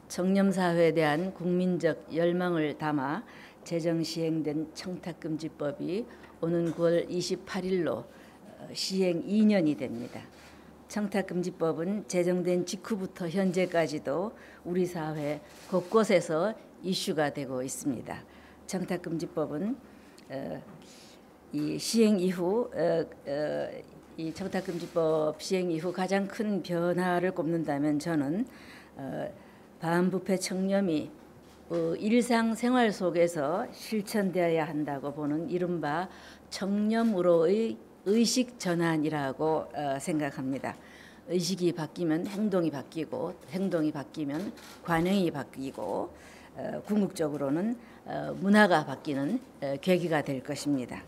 청렴사회에 대한 국민적 열망을 담아 제정 시행된 청탁금지법이 오는 9월 28일로 시행 2년이 됩니다. 청탁금지법은 제정된 직후부터 현재까지도 우리 사회 곳곳에서 이슈가 되고 있습니다. 청탁금지법은 이 시행 이후 이 청탁금지법 시행 이후 가장 큰 변화를 꼽는다면 저는 반부패 청렴이 일상생활 속에서 실천되어야 한다고 보는 이른바 청렴으로의 의식 전환이라고 생각합니다. 의식이 바뀌면 행동이 바뀌고, 행동이 바뀌면 관행이 바뀌고, 궁극적으로는 문화가 바뀌는 계기가 될 것입니다.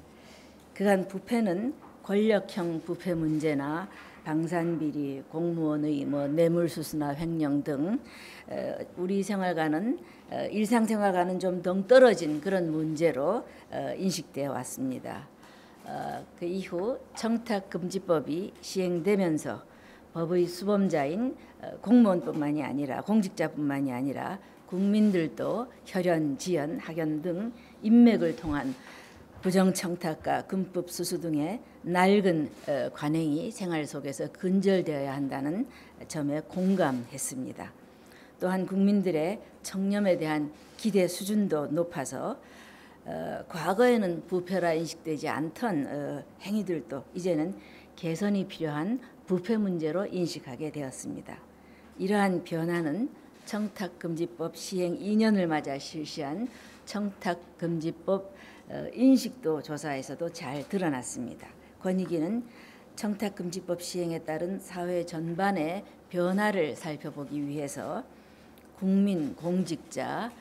그간 부패는 권력형 부패 문제나 방산비리, 공무원의 뇌물수수나 횡령 등 우리 생활과는 일상생활과는 좀 떨어진 그런 문제로 인식되어 왔습니다. 그 이후 청탁금지법이 시행되면서 법의 수범자인 공무원뿐만이 아니라 공직자뿐만이 아니라 국민들도 혈연, 지연, 학연 등 인맥을 통한 부정청탁과 금품수수 등의 낡은 관행이 생활 속에서 근절되어야 한다는 점에 공감했습니다. 또한 국민들의 청렴에 대한 기대 수준도 높아서 과거에는 부패라 인식되지 않던 행위들도 이제는 개선이 필요한 부패 문제로 인식하게 되었습니다. 이러한 변화는 청탁금지법 시행 2년을 맞아 실시한 청탁금지법 인식도 조사에서도 잘 드러났습니다. 권익위는 청탁금지법 시행에 따른 사회 전반의 변화를 살펴보기 위해서 국민, 공직자,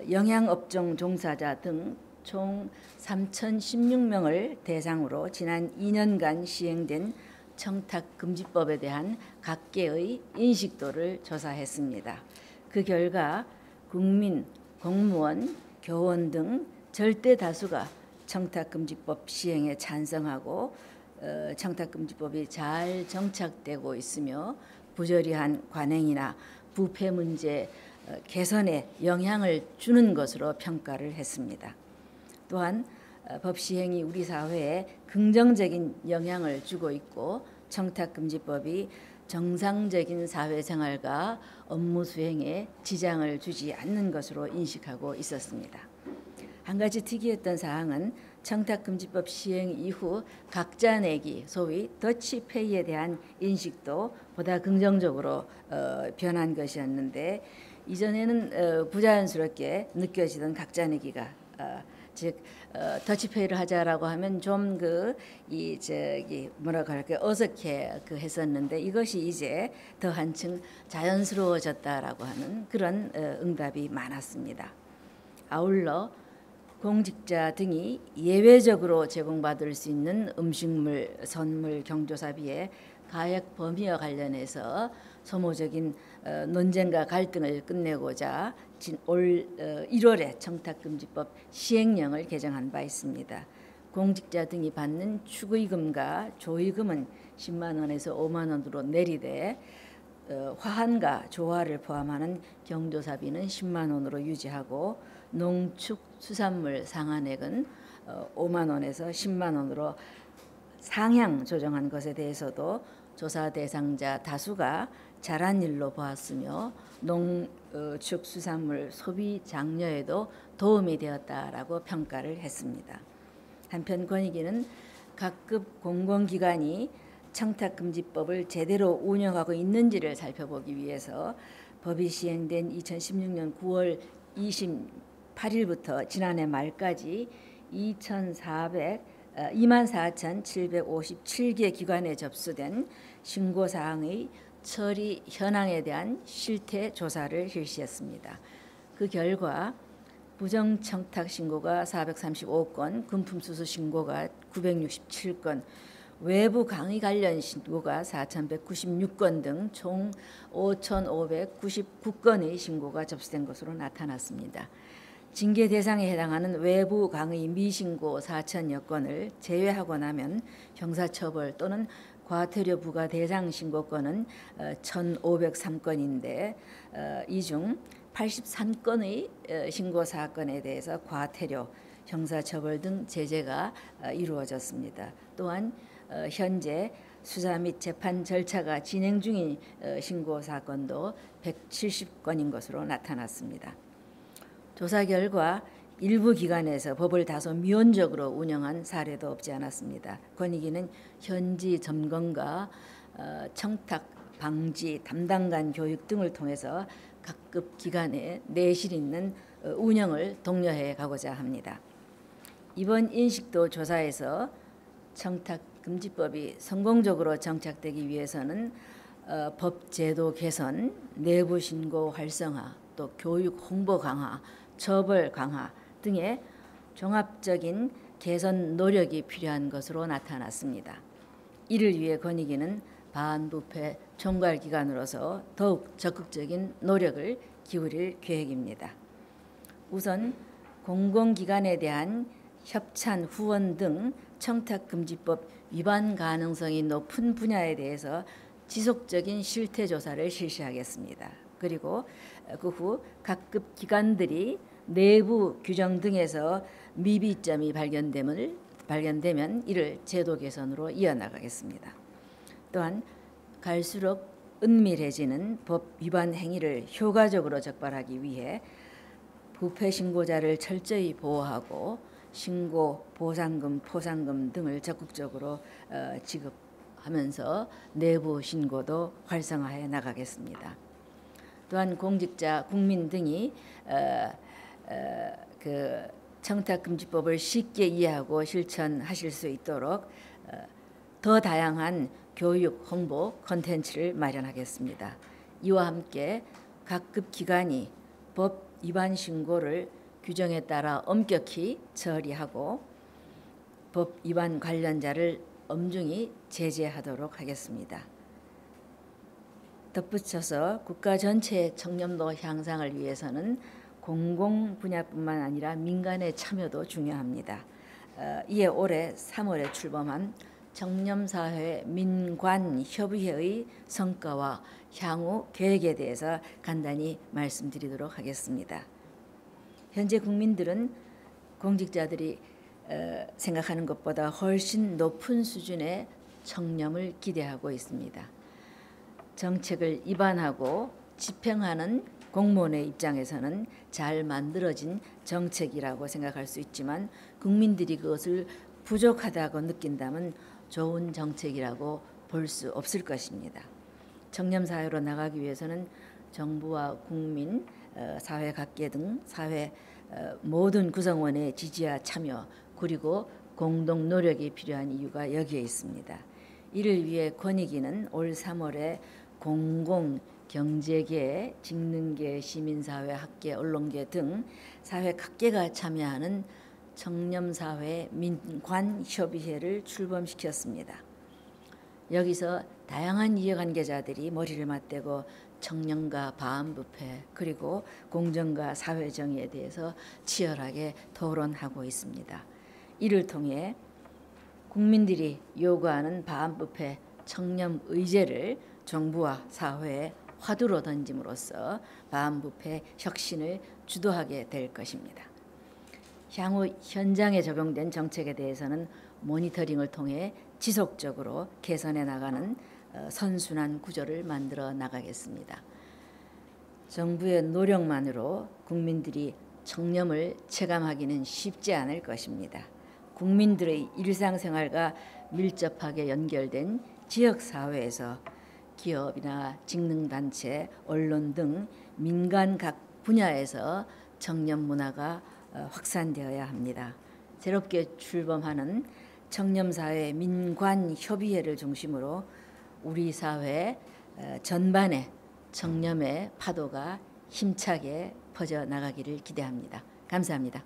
영양업종 종사자 등 총 3,016명을 대상으로 지난 2년간 시행된 청탁금지법에 대한 각계의 인식도를 조사했습니다. 그 결과 국민, 공무원, 교원 등 절대 다수가 청탁금지법 시행에 찬성하고 청탁금지법이 잘 정착되고 있으며 부조리한 관행이나 부패 문제 개선에 영향을 주는 것으로 평가를 했습니다. 또한 법 시행이 우리 사회에 긍정적인 영향을 주고 있고 청탁금지법이 정상적인 사회생활과 업무 수행에 지장을 주지 않는 것으로 인식하고 있었습니다. 한 가지 특이했던 사항은 청탁금지법 시행 이후 각자 내기, 소위 더치페이에 대한 인식도 보다 긍정적으로 변한 것이었는데 이전에는 부자연스럽게 느껴지던 각자 내기가 즉 더치페이를 하자라고 하면 좀 뭐라고 할까요, 어색해 했었는데 이것이 이제 더 한층 자연스러워졌다라고 하는 그런 응답이 많았습니다. 아울러 공직자 등이 예외적으로 제공받을 수 있는 음식물, 선물, 경조사비의 가액 범위와 관련해서 소모적인 논쟁과 갈등을 끝내고자 올 1월에 청탁금지법 시행령을 개정한 바 있습니다. 공직자 등이 받는 축의금과 조의금은 10만 원에서 5만 원으로 내리되 화환과 조화를 포함하는 경조사비는 10만 원으로 유지하고 농축수산물 상한액은 5만 원에서 10만 원으로 상향 조정한 것에 대해서도 조사 대상자 다수가 잘한 일로 보았으며 농축수산물 소비 장려에도 도움이 되었다라고 평가를 했습니다. 한편 권익위는 각급 공공기관이 청탁금지법을 제대로 운영하고 있는지를 살펴보기 위해서 법이 시행된 2016년 9월 28일부터 지난해 말까지 24,757개 기관에 접수된 신고사항의 처리 현황에 대한 실태 조사를 실시했습니다. 그 결과 부정청탁 신고가 435건, 금품수수 신고가 967건, 외부 강의 관련 신고가 4,196건 등 총 5,599건의 신고가 접수된 것으로 나타났습니다. 징계 대상에 해당하는 외부 강의 미신고 4,000여 건을 제외하고 나면 형사처벌 또는 과태료 부과 대상 신고건은 1,503건인데 이 중 83건의 신고 사건에 대해서 과태료, 형사처벌 등 제재가 이루어졌습니다. 또한 현재 수사 및 재판 절차가 진행 중인 신고 사건도 170건인 것으로 나타났습니다. 조사 결과 일부 기관에서 법을 다소 미온적으로 운영한 사례도 없지 않았습니다. 권익위는 현지 점검과 청탁 방지 담당관 교육 등을 통해서 각급 기관에 내실 있는 운영을 독려해 가고자 합니다. 이번 인식도 조사에서 청탁금지법이 성공적으로 정착되기 위해서는 법 제도 개선, 내부 신고 활성화, 또 교육 홍보 강화, 처벌 강화 등의 종합적인 개선 노력이 필요한 것으로 나타났습니다. 이를 위해 권익위는 반부패 총괄기관으로서 더욱 적극적인 노력을 기울일 계획입니다. 우선 공공기관에 대한 협찬, 후원 등 청탁금지법 위반 가능성이 높은 분야에 대해서 지속적인 실태조사를 실시하겠습니다. 그리고 그 후 각급 기관들이 내부 규정 등에서 미비점이 발견되면 이를 제도 개선으로 이어나가겠습니다. 또한 갈수록 은밀해지는 법 위반 행위를 효과적으로 적발하기 위해 부패 신고자를 철저히 보호하고 신고, 보상금, 포상금 등을 적극적으로 지급하면서 내부 신고도 활성화해 나가겠습니다. 또한 공직자, 국민 등이 그 청탁금지법을 쉽게 이해하고 실천하실 수 있도록 더 다양한 교육, 홍보 콘텐츠를 마련하겠습니다. 이와 함께 각급 기관이 법 위반 신고를 규정에 따라 엄격히 처리하고 법 위반 관련자를 엄중히 제재하도록 하겠습니다. 덧붙여서 국가 전체의 청렴도 향상을 위해서는 공공 분야뿐만 아니라 민간의 참여도 중요합니다. 이에 올해 3월에 출범한 청렴사회 민관협의회의 성과와 향후 계획에 대해서 간단히 말씀드리도록 하겠습니다. 현재 국민들은 공직자들이 생각하는 것보다 훨씬 높은 수준의 청렴을 기대하고 있습니다. 정책을 입안하고 집행하는 공무원의 입장에서는 잘 만들어진 정책이라고 생각할 수 있지만 국민들이 그것을 부족하다고 느낀다면 좋은 정책이라고 볼 수 없을 것입니다. 청렴사회로 나가기 위해서는 정부와 국민, 사회 각계 등 사회 모든 구성원의 지지와 참여 그리고 공동 노력이 필요한 이유가 여기에 있습니다. 이를 위해 권익위는 올 3월에 공공, 경제계, 직능계, 시민사회, 학계, 언론계 등 사회 각계가 참여하는 청렴사회 민관협의회를 출범시켰습니다. 여기서 다양한 이해관계자들이 머리를 맞대고 청렴과 반부패 그리고 공정과 사회정의에 대해서 치열하게 토론하고 있습니다. 이를 통해 국민들이 요구하는 반부패 청렴 의제를 정부와 사회에 화두로 던짐으로써 반부패 혁신을 주도하게 될 것입니다. 향후 현장에 적용된 정책에 대해서는 모니터링을 통해 지속적으로 개선해 나가는 선순환 구조를 만들어 나가겠습니다. 정부의 노력만으로 국민들이 청렴을 체감하기는 쉽지 않을 것입니다. 국민들의 일상생활과 밀접하게 연결된 지역사회에서 기업이나 직능단체, 언론 등 민간 각 분야에서 청렴 문화가 확산되어야 합니다. 새롭게 출범하는 청렴사회 민관협의회를 중심으로 우리 사회 전반에 청렴의 파도가 힘차게 퍼져나가기를 기대합니다. 감사합니다.